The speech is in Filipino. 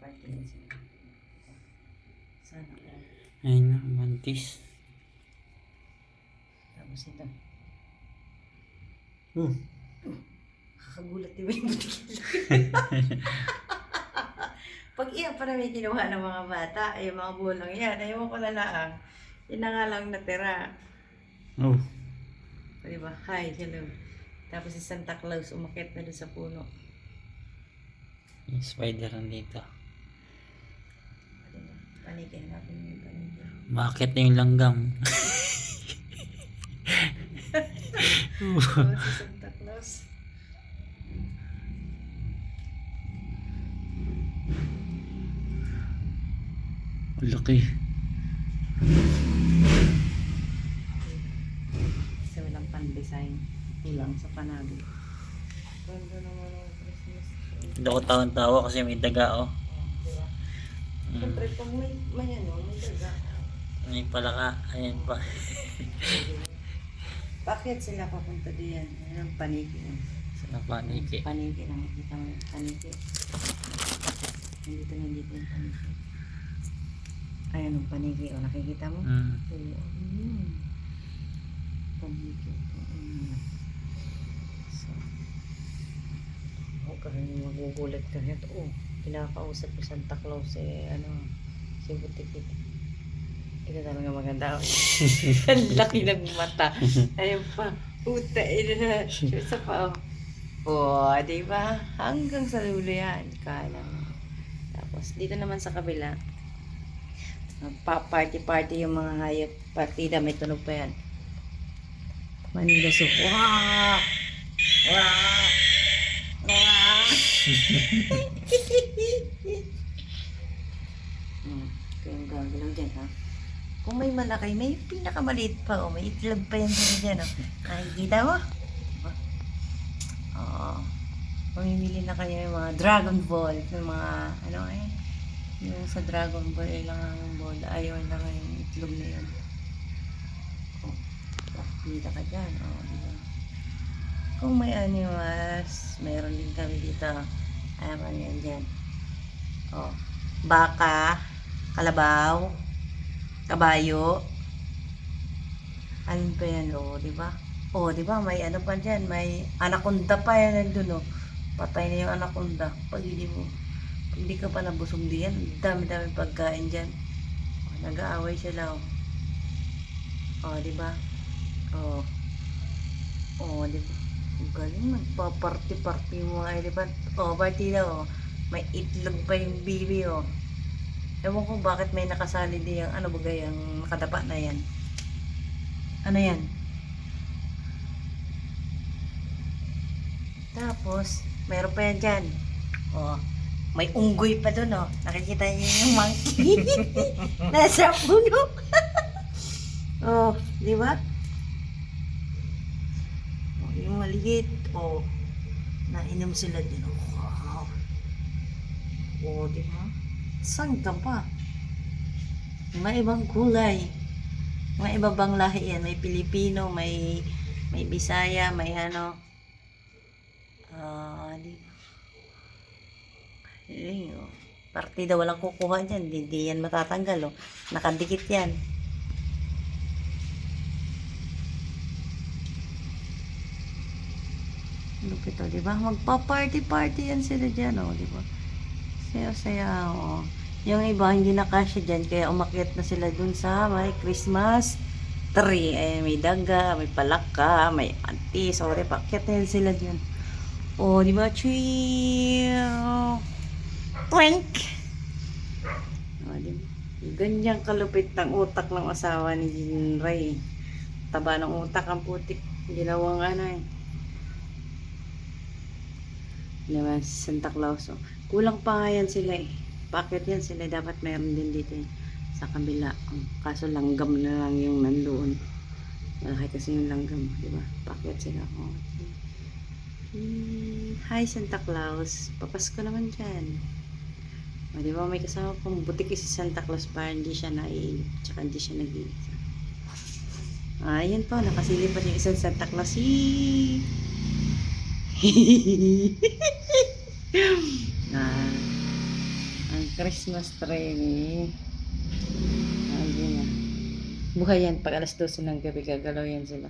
Party yan sila. Sana all. Ayun na, mantis. Tapos ito. Oh. Kakagulat di ba yung butikil? Pag iyan pa na may kinuha ng mga bata, ay yung mga bulong yan, ayaw ko na lang. Yun na nga lang natira. Oh. O diba? Hi, hello. Tapos si Santa Claus umakyat na doon sa puno. Yung spider nandito. Diba? Panigay natin yung panigay. Bakit na yung langgam? Oh, si Santa Claus. Laki. Kasi walang pan-design. Kulang sa panabi. Ganda naman ang Christmas tree. Hindi ako tawang-tawa kasi may daga oh. Oh, diba? Siyempre, pag may ano, may daga. May palaka. Ayan pa. Bakit sila papunta diyan? Ayan ang paniki. Sa paniki. Paniki lang. Kita mo yung paniki. Nandito yung paniki. Ayan ang paniki. O, nakikita mo? Oo. Paniki. So, huwag ka rin magugulat ka rin. Oo. Pinakausap ko Santa Claus si Butikit. Ito talaga maganda. Ang laki ng mata. Ayun pa. Puta, ina na. Sa pa. Oh, di ba? Hanggang sa lulo yan. Kala mo. Tapos, dito naman sa kabila, party-party yung mga hayop. Partida, may tunog pa yan. Manila soup. Wah! Wah! Wah! Ito yung gagalaw dyan, ha? Kung may malaki, may pinakamaliit pa, oh. May itlog pa yan dyan, oh. Nakikita mo? Oo. Mamimili na kayo yung mga Dragon Ball, yung mga, yung sa Dragon Ball, ilang ball, ayaw na kayo yung itlog na yun. Oh. Kita ka dyan, oh. Diba? Kung may animals, mayroon din kami dito. Ayaw yan dyan. Oh. Baka, kalabaw, kabayo. Alin pa yan, oh, di ba? Oh, di ba? May ano pa dyan, may anaconda pa yan nandun, oh. Patay na yung anaconda. Pag hindi ka pa nabusog diyan, dami-dami pagkain dyan. Oh, nag-aaway sila, oh. Oh, di ba? Oh. Oh, di ba? Galing, magpa-party-party yung mga elephant. Oh, party daw, oh. May itlog pa yung bibi, oh. Ewan ko bakit may nakasali din yung ano bagay ang nakadapa na yan. Ano yan? Tapos, mayroon pa yan dyan. Oh, may unggoy pa dun, oh. Nakikita niyo yung monkey. Nasa puno. Oh, di ba? Oh, yung maliit. Oh, nainom sila din. Oh, wow. Oh, di ba? Saan ka pa? May ibang kulay. May iba bang lahi yan. May Pilipino, may Bisaya, may ano. Di ba? Oh. Partida walang kukuha dyan. Hindi yan matatanggal. Oh. Nakadikit yan. Lupit, oh, di ba? Magpa-party-party yan sila dyan, oh, di ba? Saya-saya, oh. Yung iba, hindi na kasya dyan, kaya umakyat na sila dun sa may Christmas tree. Eh, may daga, may palaka, may antis, sorry, paakyat na yan sila dyan. Oh, di ba? Chill! Twink! Oh, di ba? Ganyang kalupit ng utak ng asawa ni Ray. Taba ng utak ang putik. Ginawang naman Santa Claus. Oh. Kulang pa nga yan sila eh. Bakit yan sila? Dapat mayroon din dito eh. Sa kabila. Kaso langgam na lang yung nandoon. Malaki kasi yung langgam. Diba? Bakit sila? Oh. Hi Santa Claus. Papasko naman dyan. O, diba? May kasama pang butik si Santa Claus para hindi siya naiinip. Tsaka hindi siya nag-iisa. Ayan po. Nakasilip pa yung isang Santa Claus. Ang Christmas tree. Ayun na. Buhay yan. Pag alas 12 ng gabi, gagalaw yan sila.